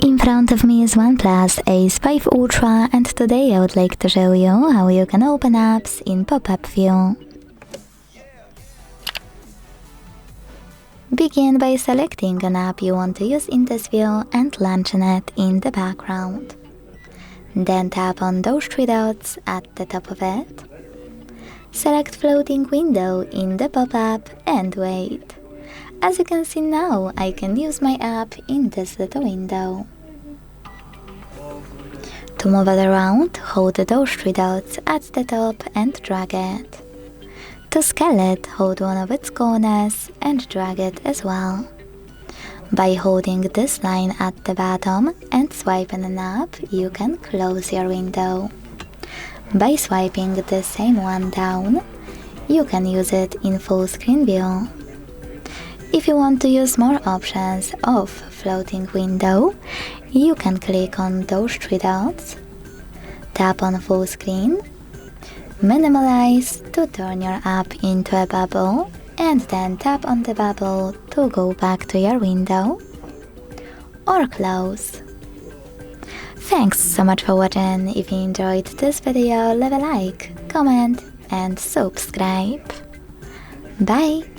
In front of me is OnePlus Ace 5 Ultra, and today I would like to show you how you can open apps in pop-up view. Begin by selecting an app you want to use in this view and launching it in the background. Then tap on those three dots at the top of it. Select floating window in the pop-up and wait. As you can see now, I can use my app in this little window. To move it around, hold those three dots at the top and drag it. To scale it, hold one of its corners and drag it as well. By holding this line at the bottom and swiping an app, you can close your window. By swiping the same one down, you can use it in full screen view. If you want to use more options of floating window, you can click on those three dots, tap on full screen, minimalize to turn your app into a bubble, and then tap on the bubble to go back to your window, or close. Thanks so much for watching. If you enjoyed this video, leave a like, comment and subscribe. Bye!